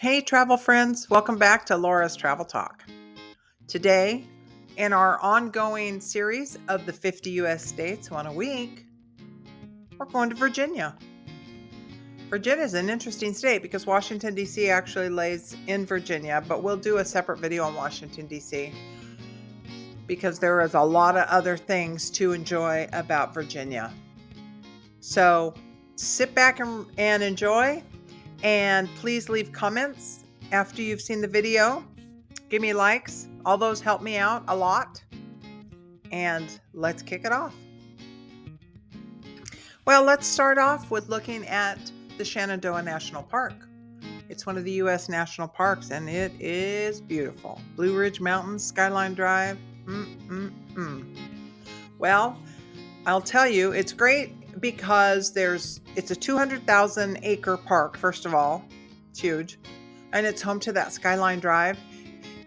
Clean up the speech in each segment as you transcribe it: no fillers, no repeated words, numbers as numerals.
Hey, travel friends, welcome back to Laura's Travel Talk. Today, in our ongoing series of the 50 U.S. states, 1 a week, we're going to Virginia. Virginia is an interesting state because Washington, D.C. actually lays in Virginia, but we'll do a separate video on Washington, D.C. because there is a lot of other things to enjoy about Virginia. So sit back and enjoy, and please leave comments after you've seen the video. Give me likes. All those help me out a lot. And let's kick it off. Well, let's start off with looking at the Shenandoah National Park. It's one of the U.S. national parks, and it is beautiful. Blue Ridge Mountains, Skyline Drive. Well, I'll tell you, it's great because it's a 200,000 acre park, first of all. It's huge. And it's home to that Skyline Drive.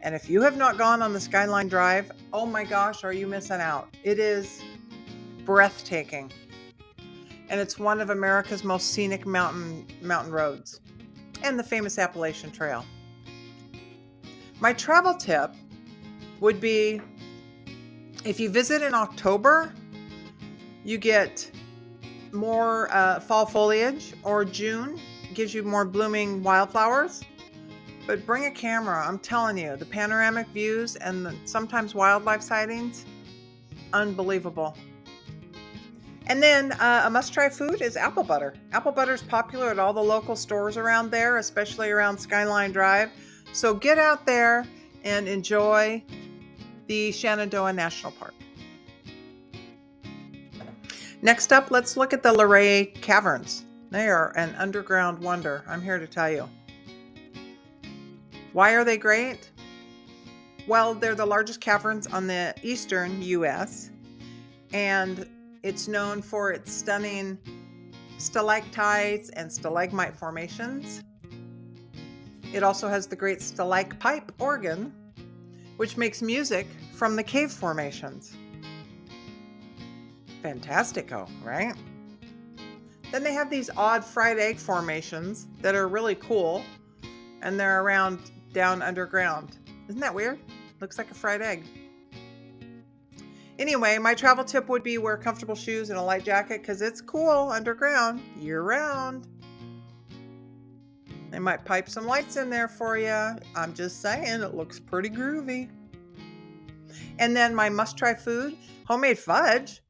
And if you have not gone on the Skyline Drive, oh my gosh, are you missing out? It is breathtaking. And it's one of America's most scenic mountain roads, and the famous Appalachian Trail. My travel tip would be, if you visit in October, you get more fall foliage, or June gives you more blooming wildflowers. But bring a camera. I'm telling you, the panoramic views and sometimes wildlife sightings, unbelievable. And then a must-try food is apple butter. Apple butter is popular at all the local stores around there, especially around Skyline Drive. So get out there and enjoy the Shenandoah National Park. Next up, let's look at the Luray Caverns. They are an underground wonder, I'm here to tell you. Why are they great? Well, they're the largest caverns on the eastern U.S., and it's known for its stunning stalactites and stalagmite formations. It also has the great stalagpipe organ, which makes music from the cave formations. Fantastico, right? Then they have these odd fried egg formations that are really cool, and they're around down underground. Isn't that weird? Looks like a fried egg. Anyway, my travel tip would be wear comfortable shoes and a light jacket because it's cool underground year-round. They might pipe some lights in there for you. I'm just saying, it looks pretty groovy. And then my must-try food, homemade fudge,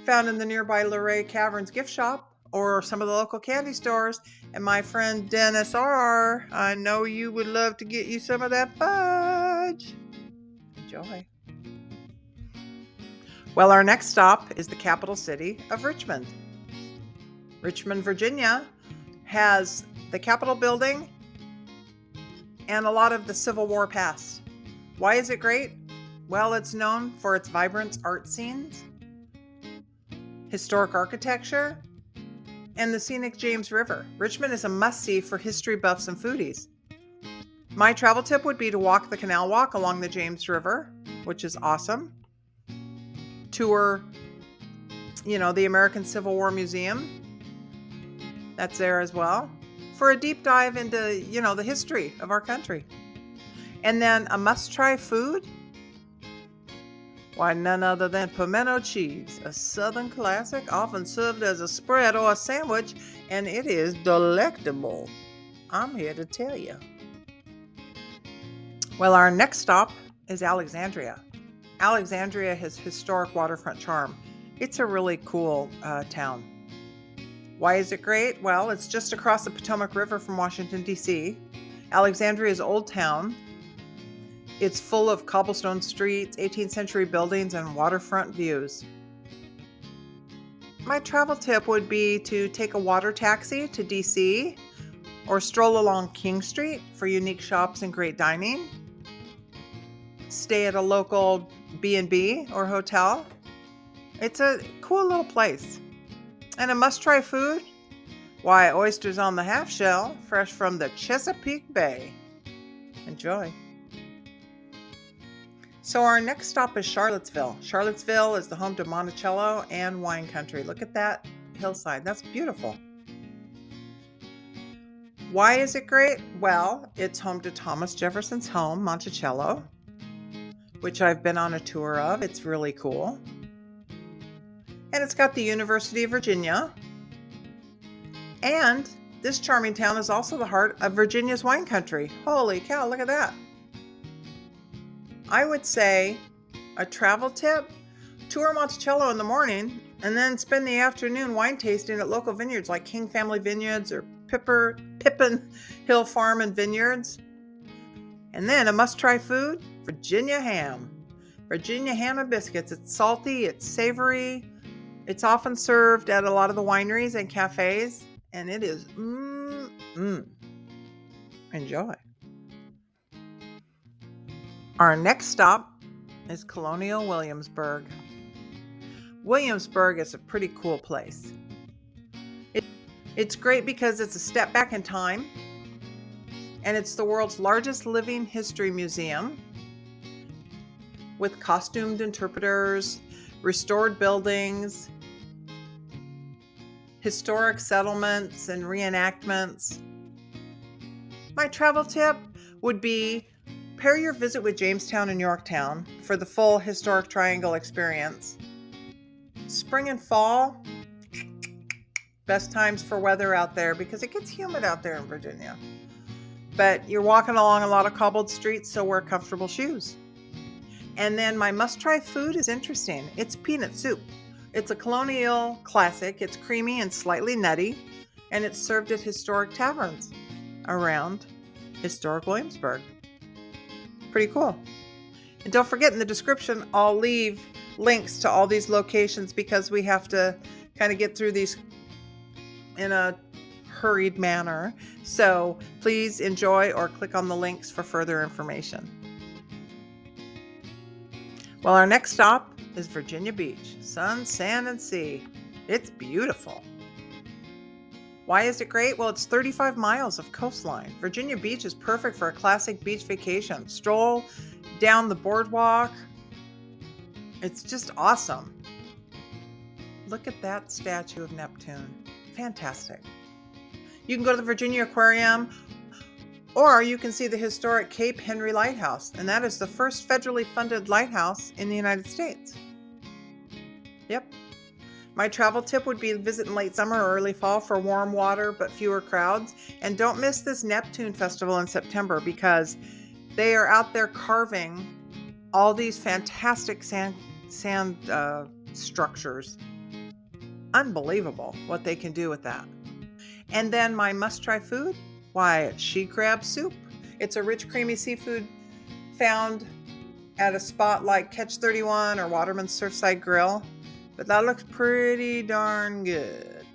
found in the nearby Luray Caverns gift shop or some of the local candy stores. And my friend Dennis R., I know you would love to get you some of that fudge. Enjoy. Well, our next stop is the capital city of Richmond. Richmond, Virginia has the Capitol building and a lot of the Civil War past. Why is it great? Well, it's known for its vibrant art scenes, historic architecture, and the scenic James River. Richmond is a must-see for history buffs and foodies. My travel tip would be to walk the canal walk along the James River, which is awesome. Tour, the American Civil War Museum. That's there as well. For a deep dive into, the history of our country. And then a must-try food? Why, none other than pimento cheese, a southern classic, often served as a spread or a sandwich, and it is delectable. I'm here to tell you. Well, our next stop is Alexandria. Alexandria has historic waterfront charm. It's a really cool town. Why is it great? Well, it's just across the Potomac River from Washington, D.C. Alexandria's old town. It's full of cobblestone streets, 18th century buildings, and waterfront views. My travel tip would be to take a water taxi to D.C. or stroll along King Street for unique shops and great dining. Stay at a local B&B or hotel. It's a cool little place. And a must-try food? Why, oysters on the half shell, fresh from the Chesapeake Bay. Enjoy. So our next stop is Charlottesville. Charlottesville is the home to Monticello and wine country. Look at that hillside. That's beautiful. Why is it great? Well, it's home to Thomas Jefferson's home, Monticello, which I've been on a tour of. It's really cool. And it's got the University of Virginia. And this charming town is also the heart of Virginia's wine country. Holy cow, look at that. I would say a travel tip, tour Monticello in the morning and then spend the afternoon wine tasting at local vineyards like King Family Vineyards or Pippin Hill Farm and Vineyards. And then a must-try food, Virginia ham. Virginia ham and biscuits. It's salty, it's savory. It's often served at a lot of the wineries and cafes, and it is Enjoy. Our next stop is Colonial Williamsburg. Williamsburg is a pretty cool place. It's great because it's a step back in time, and it's the world's largest living history museum with costumed interpreters, restored buildings, historic settlements and reenactments. My travel tip would be pair your visit with Jamestown and Yorktown for the full historic triangle experience. Spring and fall, best times for weather out there because it gets humid out there in Virginia. But you're walking along a lot of cobbled streets, so wear comfortable shoes. And then my must-try food is interesting. It's peanut soup. It's a colonial classic. It's creamy and slightly nutty, and it's served at historic taverns around historic Williamsburg. Pretty cool. And don't forget, in the description, I'll leave links to all these locations because we have to kind of get through these in a hurried manner. So please enjoy or click on the links for further information. Well, our next stop is Virginia Beach. Sun, sand, and sea. It's beautiful. Why is it great? Well, it's 35 miles of coastline. Virginia Beach is perfect for a classic beach vacation. Stroll down the boardwalk. It's just awesome. Look at that statue of Neptune. Fantastic. You can go to the Virginia Aquarium, or you can see the historic Cape Henry Lighthouse, and that is the first federally funded lighthouse in the United States. Yep. My travel tip would be visit in late summer or early fall for warm water but fewer crowds. And don't miss this Neptune Festival in September because they are out there carving all these fantastic sand structures. Unbelievable what they can do with that. And then my must-try food, why, it's she crab soup. It's a rich, creamy seafood found at a spot like Catch 31 or Waterman's Surfside Grill. But that looks pretty darn good.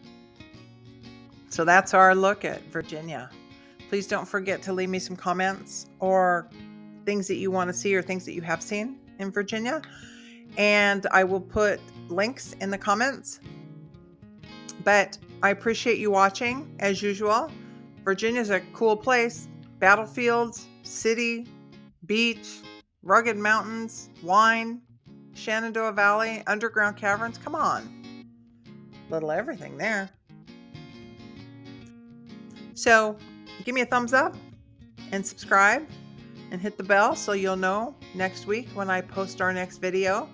So that's our look at Virginia. Please don't forget to leave me some comments or things that you want to see or things that you have seen in Virginia. And I will put links in the comments. But I appreciate you watching as usual. Virginia's a cool place. Battlefields, city, beach, rugged mountains, wine, Shenandoah Valley, underground caverns. Come on. Little everything there. So give me a thumbs up and subscribe and hit the bell so you'll know next week when I post our next video.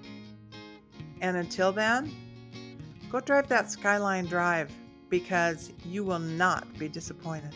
And until then, go drive that Skyline Drive because you will not be disappointed.